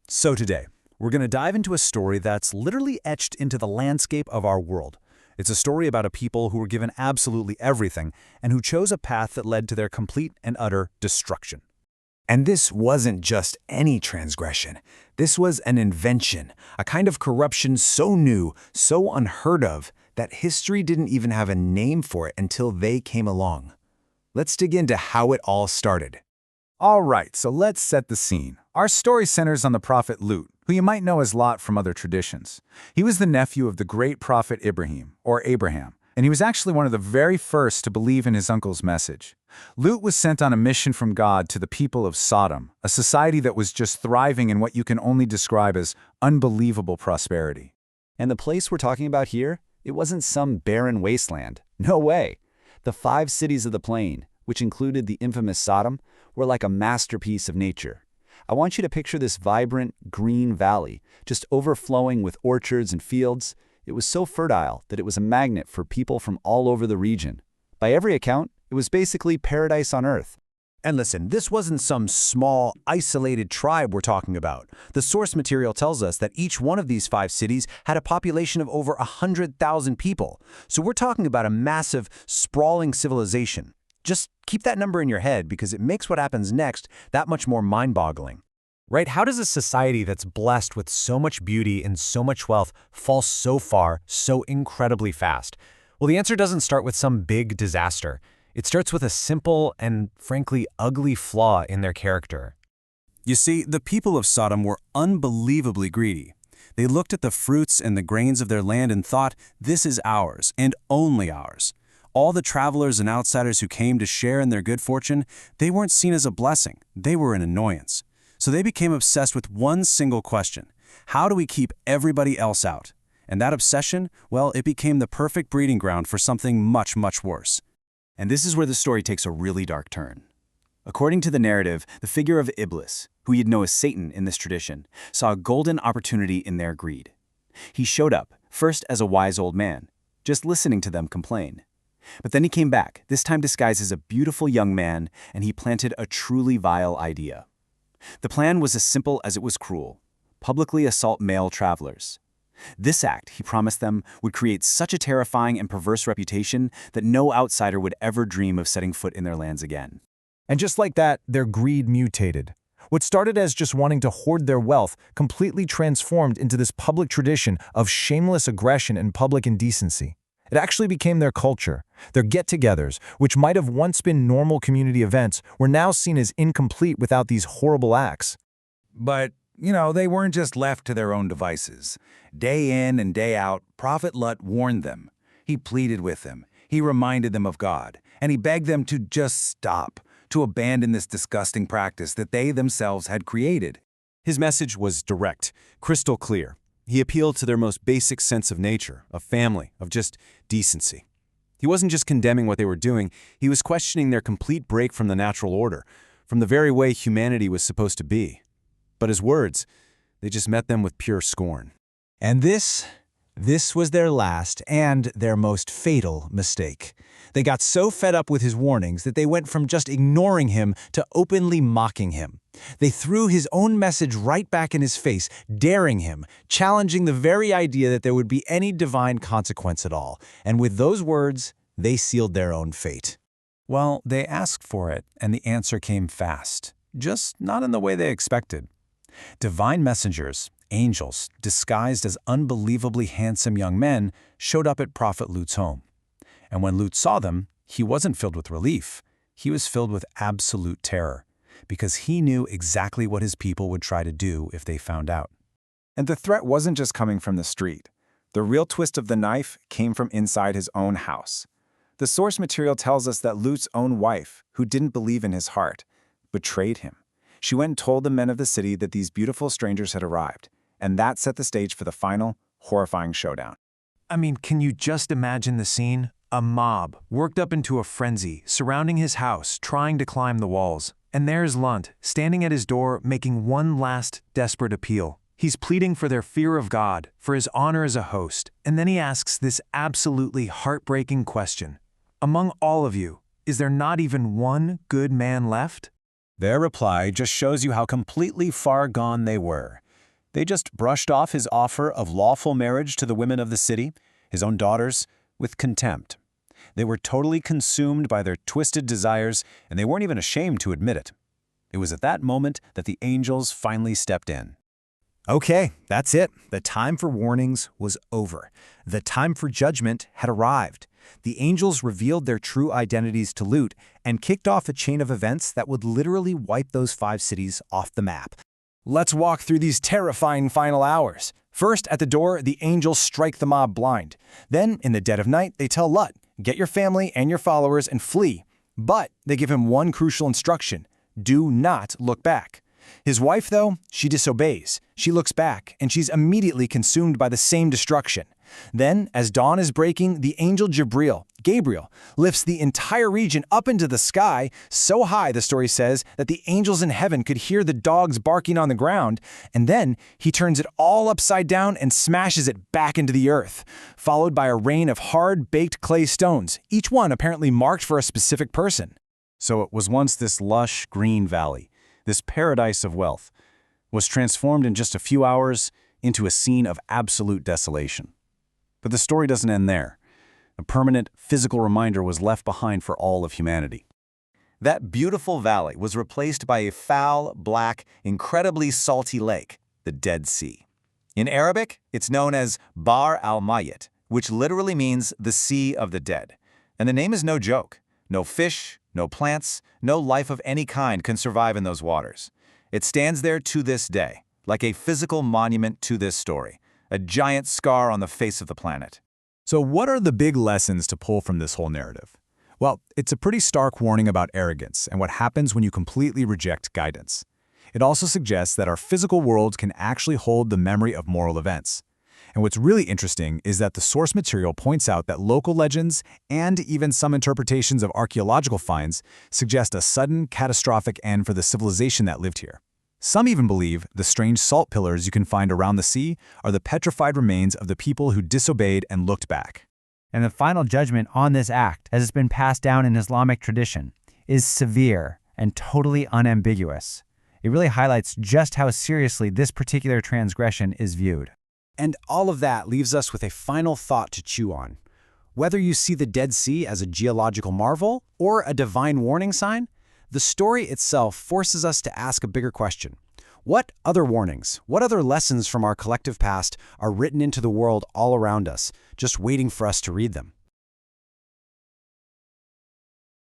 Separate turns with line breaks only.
So today, we're going to dive into a story that's literally etched into the landscape of our world. It's a story about a people who were given absolutely everything and who chose a path that led to their complete and utter destruction.
And this wasn't just any transgression. This was an invention, a kind of corruption so new, so unheard of, that history didn't even have a name for it until they came along. Let's dig into how it all started.
All right, so let's set the scene. Our story centers on the Prophet Lut, who you might know as Lot from other traditions. He was the nephew of the great prophet Ibrahim, or Abraham, and he was actually one of the very first to believe in his uncle's message. Lut was sent on a mission from God to the people of Sodom, a society that was just thriving in what you can only describe as unbelievable prosperity.
And the place we're talking about here, it wasn't some barren wasteland. No way. The 5 cities of the plain, which included the infamous Sodom, were like a masterpiece of nature. I want you to picture this vibrant, green valley, just overflowing with orchards and fields. It was so fertile that it was a magnet for people from all over the region. By every account, it was basically paradise on earth.
And listen, this wasn't some small, isolated tribe we're talking about. The source material tells us that each one of these 5 cities had a population of over 100,000 people. So we're talking about a massive, sprawling civilization. Just keep that number in your head because it makes what happens next that much more mind-boggling.
Right? How does a society that's blessed with so much beauty and so much wealth fall so far, so incredibly fast? Well, the answer doesn't start with some big disaster. It starts with a simple and, frankly, ugly flaw in their character.
You see, the people of Sodom were unbelievably greedy. They looked at the fruits and the grains of their land and thought, this is ours, and only ours. All the travelers and outsiders who came to share in their good fortune, they weren't seen as a blessing, they were an annoyance. So they became obsessed with one single question: how do we keep everybody else out? And that obsession, well, it became the perfect breeding ground for something much, much worse.
And this is where the story takes a really dark turn. According to the narrative, the figure of Iblis, who you'd know as Satan in this tradition, saw a golden opportunity in their greed. He showed up, first as a wise old man, just listening to them complain. But then he came back, this time disguised as a beautiful young man, and he planted a truly vile idea. The plan was as simple as it was cruel: publicly assault male travelers. This act, he promised them, would create such a terrifying and perverse reputation that no outsider would ever dream of setting foot in their lands again.
And just like that, their greed mutated. What started as just wanting to hoard their wealth completely transformed into this public tradition of shameless aggression and public indecency. It actually became their culture. Their get-togethers, which might have once been normal community events, were now seen as incomplete without these horrible acts.
But, they weren't just left to their own devices. Day in and day out, Prophet Lut warned them. He pleaded with them. He reminded them of God. And he begged them to just stop, to abandon this disgusting practice that they themselves had created.
His message was direct, crystal clear. He appealed to their most basic sense of nature, of family, of just decency. He wasn't just condemning what they were doing, he was questioning their complete break from the natural order, from the very way humanity was supposed to be. But his words, they just met them with pure scorn.
And this was their last and their most fatal mistake. They got so fed up with his warnings that they went from just ignoring him to openly mocking him. They threw his own message right back in his face, daring him, challenging the very idea that there would be any divine consequence at all. And with those words, they sealed their own fate.
Well, they asked for it, and the answer came fast, just not in the way they expected. Divine messengers, angels, disguised as unbelievably handsome young men, showed up at Prophet Lut's home. And when Lut saw them, he wasn't filled with relief. He was filled with absolute terror, because he knew exactly what his people would try to do if they found out.
And the threat wasn't just coming from the street. The real twist of the knife came from inside his own house. The source material tells us that Lut's own wife, who didn't believe in his heart, betrayed him. She went and told the men of the city that these beautiful strangers had arrived, and that set the stage for the final, horrifying showdown.
I mean, can you just imagine the scene? A mob, worked up into a frenzy, surrounding his house, trying to climb the walls. And there's Lut, standing at his door, making one last, desperate appeal. He's pleading for their fear of God, for his honor as a host, and then he asks this absolutely heartbreaking question. Among all of you, is there not even one good man left?
Their reply just shows you how completely far gone they were. They just brushed off his offer of lawful marriage to the women of the city, his own daughters, with contempt. They were totally consumed by their twisted desires, and they weren't even ashamed to admit it. It was at that moment that the angels finally stepped in.
Okay, that's it. The time for warnings was over. The time for judgment had arrived. The angels revealed their true identities to Lut and kicked off a chain of events that would literally wipe those 5 cities off the map. Let's walk through these terrifying final hours. First, at the door, the angels strike the mob blind. Then, in the dead of night, they tell Lut, "Get your family and your followers and flee." But they give him one crucial instruction: do not look back. His wife, though, she disobeys. She looks back, and she's immediately consumed by the same destruction. Then, as dawn is breaking, the angel Gabriel, lifts the entire region up into the sky, so high, the story says, that the angels in heaven could hear the dogs barking on the ground, and then he turns it all upside down and smashes it back into the earth, followed by a rain of hard-baked clay stones, each one apparently marked for a specific person.
So it was once this lush green valley, this paradise of wealth, was transformed in just a few hours into a scene of absolute desolation. But the story doesn't end there. A permanent physical reminder was left behind for all of humanity.
That beautiful valley was replaced by a foul, black, incredibly salty lake, the Dead Sea. In Arabic, it's known as Bahr al-Mayyit, which literally means the Sea of the Dead. And the name is no joke. No fish, no plants, no life of any kind can survive in those waters. It stands there to this day, like a physical monument to this story, a giant scar on the face of the planet.
So what are the big lessons to pull from this whole narrative? Well, it's a pretty stark warning about arrogance and what happens when you completely reject guidance. It also suggests that our physical world can actually hold the memory of moral events. And what's really interesting is that the source material points out that local legends and even some interpretations of archaeological finds suggest a sudden, catastrophic end for the civilization that lived here. Some even believe the strange salt pillars you can find around the sea are the petrified remains of the people who disobeyed and looked back.
And the final judgment on this act, as it's been passed down in Islamic tradition, is severe and totally unambiguous. It really highlights just how seriously this particular transgression is viewed.
And all of that leaves us with a final thought to chew on. Whether you see the Dead Sea as a geological marvel or a divine warning sign, the story itself forces us to ask a bigger question. What other warnings, what other lessons from our collective past are written into the world all around us, just waiting for us to read them?